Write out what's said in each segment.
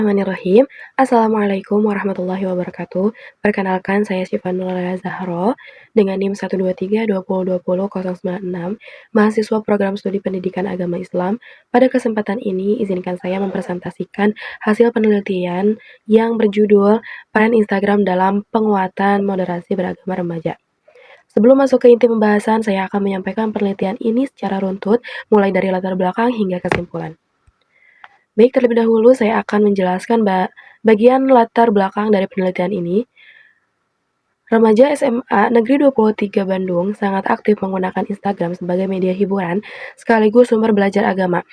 Bismillahirrahmanirrahim. Assalamualaikum warahmatullahi wabarakatuh. Perkenalkan, saya Syifa Nurul Zahro dengan NIM 12320200096, mahasiswa program studi pendidikan agama Islam. Pada kesempatan ini, izinkan saya mempresentasikan hasil penelitian yang berjudul Peran Instagram dalam Penguatan Moderasi Beragama Remaja. Sebelum masuk ke inti pembahasan, saya akan menyampaikan penelitian ini secara runtut, mulai dari latar belakang hingga kesimpulan. Baik, terlebih dahulu saya akan menjelaskan bagian latar belakang dari penelitian ini. Remaja SMA Negeri 23 Bandung sangat aktif menggunakan Instagram sebagai media hiburan sekaligus sumber belajar agama.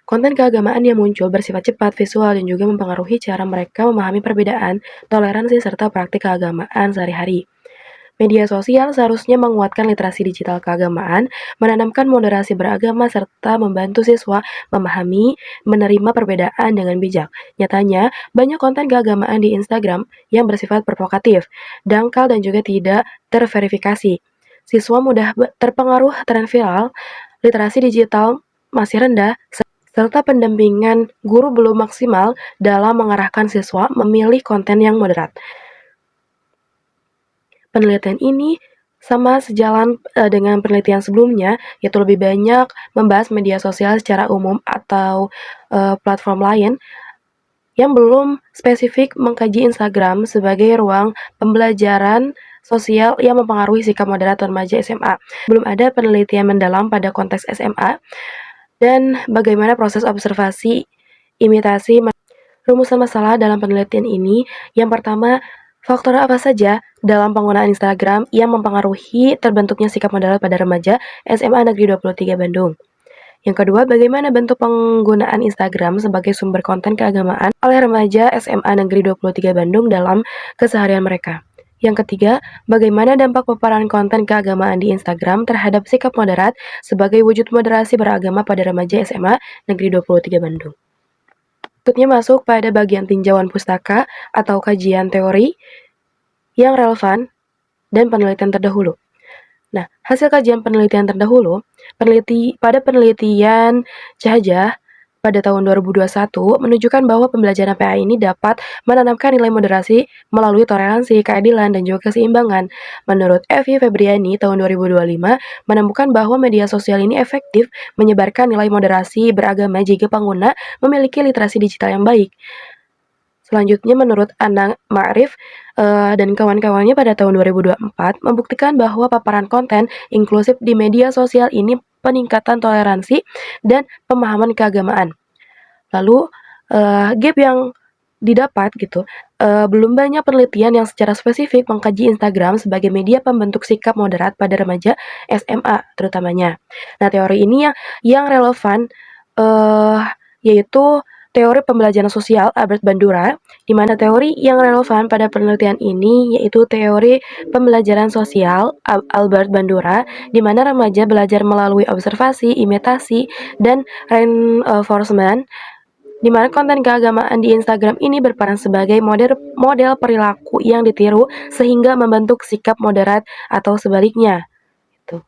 Konten keagamaan yang muncul bersifat cepat, visual, dan juga mempengaruhi cara mereka memahami perbedaan, toleransi, serta praktik keagamaan sehari-hari. Media sosial seharusnya menguatkan literasi digital keagamaan, menanamkan moderasi beragama, serta membantu siswa memahami, menerima perbedaan dengan bijak. Nyatanya, banyak konten keagamaan di Instagram yang bersifat provokatif, dangkal, dan juga tidak terverifikasi. Siswa mudah terpengaruh tren viral, literasi digital masih rendah, serta pendampingan guru belum maksimal dalam mengarahkan siswa memilih konten yang moderat. Penelitian ini sama sejalan dengan penelitian sebelumnya, yaitu lebih banyak membahas media sosial secara umum atau platform lain yang belum spesifik mengkaji Instagram sebagai ruang pembelajaran sosial yang mempengaruhi sikap moderat remaja SMA. Belum ada penelitian mendalam pada konteks SMA dan bagaimana proses observasi, imitasi, rumusan masalah dalam penelitian ini. Yang pertama, faktor apa saja dalam penggunaan Instagram yang mempengaruhi terbentuknya sikap moderat pada remaja SMA Negeri 23 Bandung. Yang kedua, bagaimana bentuk penggunaan Instagram sebagai sumber konten keagamaan oleh remaja SMA Negeri 23 Bandung dalam keseharian mereka. Yang ketiga, bagaimana dampak paparan konten keagamaan di Instagram terhadap sikap moderat sebagai wujud moderasi beragama pada remaja SMA Negeri 23 Bandung. Berikutnya masuk pada bagian tinjauan pustaka atau kajian teori yang relevan dan penelitian terdahulu. Nah, hasil kajian penelitian terdahulu, pada penelitian Cahajah pada tahun 2021 menunjukkan bahwa pembelajaran PA ini dapat menanamkan nilai moderasi melalui toleransi, keadilan, dan juga keseimbangan. Menurut Evi Febriani tahun 2025 menemukan bahwa media sosial ini efektif menyebarkan nilai moderasi beragama jika pengguna memiliki literasi digital yang baik. Selanjutnya, menurut Anang Ma'rif dan kawan-kawannya pada tahun 2024 membuktikan bahwa paparan konten inklusif di media sosial ini peningkatan toleransi dan pemahaman keagamaan. Lalu gap yang didapat gitu, belum banyak penelitian yang secara spesifik mengkaji Instagram sebagai media pembentuk sikap moderat pada remaja SMA terutamanya. Nah, teori ini yang relevan yaitu teori pembelajaran sosial Albert Bandura, di mana teori yang relevan pada penelitian ini yaitu teori pembelajaran sosial Albert Bandura, di mana remaja belajar melalui observasi, imitasi, dan reinforcement, di mana konten keagamaan di Instagram ini berperan sebagai model perilaku yang ditiru sehingga membentuk sikap moderat atau sebaliknya. Gitu.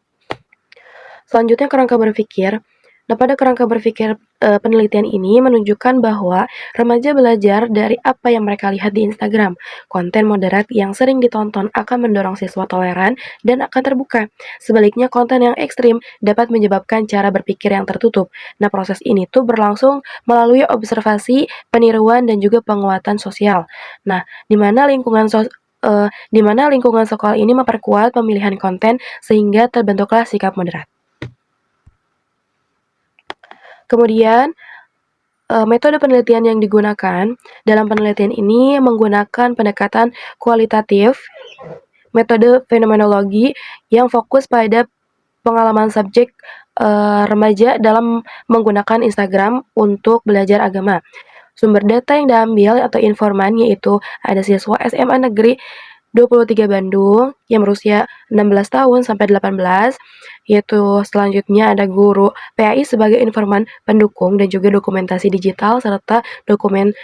Selanjutnya, kerangka berpikir. Nah, pada kerangka berpikir penelitian ini menunjukkan bahwa remaja belajar dari apa yang mereka lihat di Instagram. Konten moderat yang sering ditonton akan mendorong siswa toleran dan akan terbuka. Sebaliknya, konten yang ekstrim dapat menyebabkan cara berpikir yang tertutup. Nah, proses ini tuh berlangsung melalui observasi, peniruan, dan juga penguatan sosial. Nah, di mana lingkungan sekolah ini memperkuat pemilihan konten sehingga terbentuklah sikap moderat. Kemudian, metode penelitian yang digunakan dalam penelitian ini menggunakan pendekatan kualitatif, metode fenomenologi yang fokus pada pengalaman subjek remaja dalam menggunakan Instagram untuk belajar agama. Sumber data yang diambil atau informan yaitu ada siswa SMA Negeri 23 Bandung yang berusia 16 tahun sampai 18, yaitu selanjutnya ada guru PAI sebagai informan pendukung dan juga dokumentasi digital serta dokumen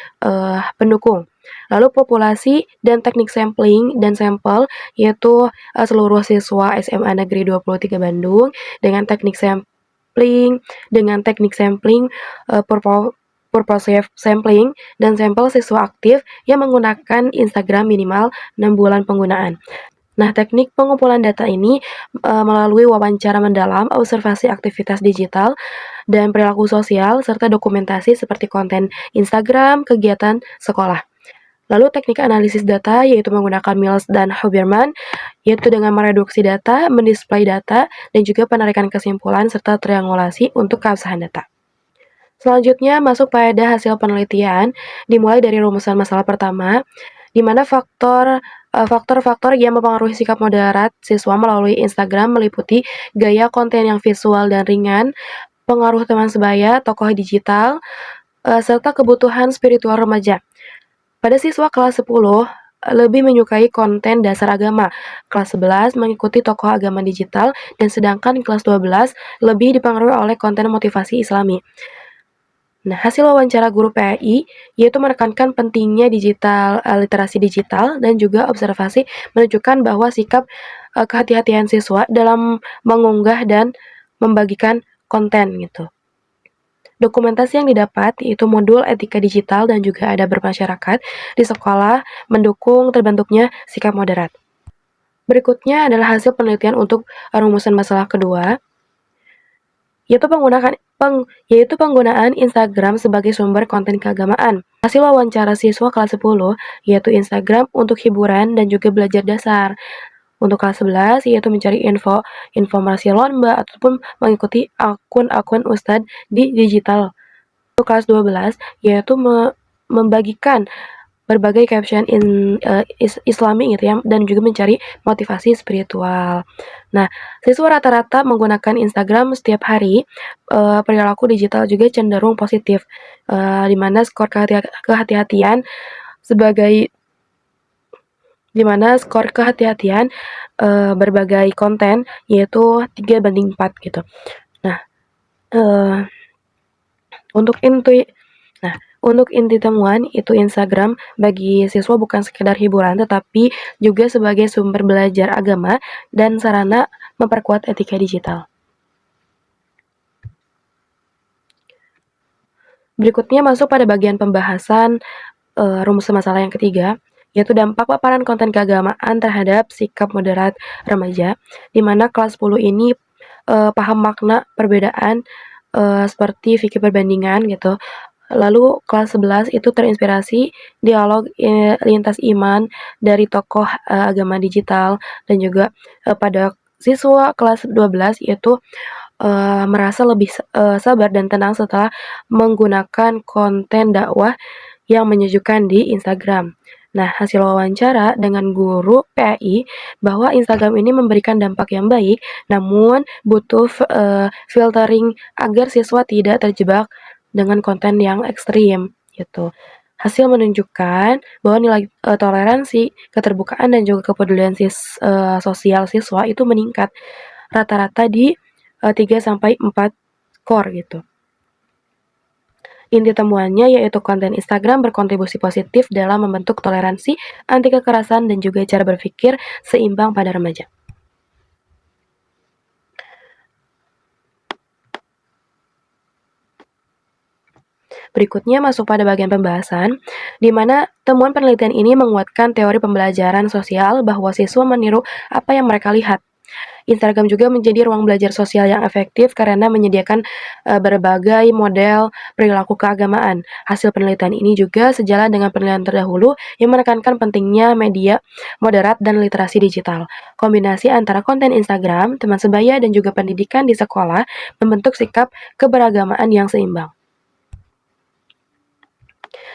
pendukung. Lalu populasi dan teknik sampling dan sampel yaitu seluruh siswa SMA Negeri 23 Bandung dengan teknik sampling purposive sampling, dan sampel siswa aktif yang menggunakan Instagram minimal 6 bulan penggunaan. Nah, teknik pengumpulan data ini melalui wawancara mendalam, observasi aktivitas digital, dan perilaku sosial, serta dokumentasi seperti konten Instagram, kegiatan sekolah. Lalu teknik analisis data yaitu menggunakan Mills dan Huberman, yaitu dengan mereduksi data, mendisplay data, dan juga penarikan kesimpulan serta triangulasi untuk keabsahan data. Selanjutnya masuk pada hasil penelitian, dimulai dari rumusan masalah pertama, di mana faktor-faktor yang mempengaruhi sikap moderat siswa melalui Instagram meliputi gaya konten yang visual dan ringan, pengaruh teman sebaya, tokoh digital, serta kebutuhan spiritual remaja. Pada siswa kelas 10, lebih menyukai konten dasar agama, kelas 11 mengikuti tokoh agama digital, dan sedangkan kelas 12 lebih dipengaruhi oleh konten motivasi islami. Nah, hasil wawancara guru PAI yaitu menekankan pentingnya literasi digital dan juga observasi menunjukkan bahwa sikap kehati-hatian siswa dalam mengunggah dan membagikan konten gitu. Dokumentasi yang didapat yaitu modul etika digital dan juga ada bermasyarakat di sekolah mendukung terbentuknya sikap moderat. Berikutnya adalah hasil penelitian untuk rumusan masalah kedua, yaitu penggunaan Instagram sebagai sumber konten keagamaan. Hasil wawancara siswa kelas 10 yaitu Instagram untuk hiburan dan juga belajar dasar. Untuk kelas 11 yaitu mencari informasi lomba ataupun mengikuti akun-akun ustadz di digital. Untuk kelas 12 yaitu membagikan berbagai caption islami gitu ya, dan juga mencari motivasi spiritual. Nah, siswa rata-rata menggunakan Instagram setiap hari, perilaku digital juga cenderung positif, di mana skor kehati-hatian berbagai konten yaitu 3:4 gitu. Nah, untuk inti temuan itu Instagram bagi siswa bukan sekedar hiburan tetapi juga sebagai sumber belajar agama dan sarana memperkuat etika digital. Berikutnya masuk pada bagian pembahasan rumusan masalah yang ketiga, yaitu dampak paparan konten keagamaan terhadap sikap moderat remaja, di mana kelas 10 ini paham makna perbedaan seperti fikih perbandingan gitu. Lalu kelas 11 itu terinspirasi dialog lintas iman dari tokoh agama digital, dan juga pada siswa kelas 12 yaitu merasa lebih sabar dan tenang setelah menggunakan konten dakwah yang menyejukkan di Instagram. Nah, hasil wawancara dengan guru PAI bahwa Instagram ini memberikan dampak yang baik, namun butuh filtering agar siswa tidak terjebak dengan konten yang ekstrim gitu. Hasil menunjukkan bahwa nilai toleransi, keterbukaan, dan juga kepedulian sosial siswa itu meningkat rata-rata di 3-4 skor gitu. Inti temuannya yaitu konten Instagram berkontribusi positif dalam membentuk toleransi, anti kekerasan, dan juga cara berpikir seimbang pada remaja. Berikutnya masuk pada bagian pembahasan, di mana temuan penelitian ini menguatkan teori pembelajaran sosial bahwa siswa meniru apa yang mereka lihat. Instagram juga menjadi ruang belajar sosial yang efektif karena menyediakan berbagai model perilaku keagamaan. Hasil penelitian ini juga sejalan dengan penelitian terdahulu yang menekankan pentingnya media moderat dan literasi digital. Kombinasi antara konten Instagram, teman sebaya, dan juga pendidikan di sekolah membentuk sikap keberagamaan yang seimbang.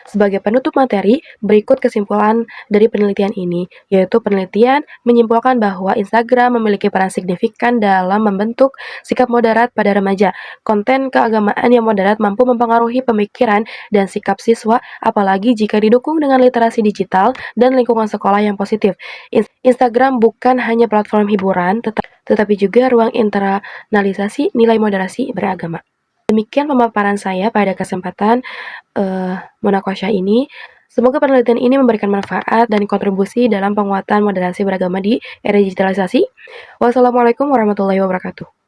Sebagai penutup materi, berikut kesimpulan dari penelitian ini, yaitu penelitian menyimpulkan bahwa Instagram memiliki peran signifikan dalam membentuk sikap moderat pada remaja. Konten keagamaan yang moderat mampu mempengaruhi pemikiran dan sikap siswa, apalagi jika didukung dengan literasi digital dan lingkungan sekolah yang positif. Instagram bukan hanya platform hiburan, tetapi juga ruang internalisasi nilai moderasi beragama. Demikian pemaparan saya pada kesempatan munaqasyah ini. Semoga penelitian ini memberikan manfaat dan kontribusi dalam penguatan moderasi beragama di era digitalisasi. Wassalamualaikum warahmatullahi wabarakatuh.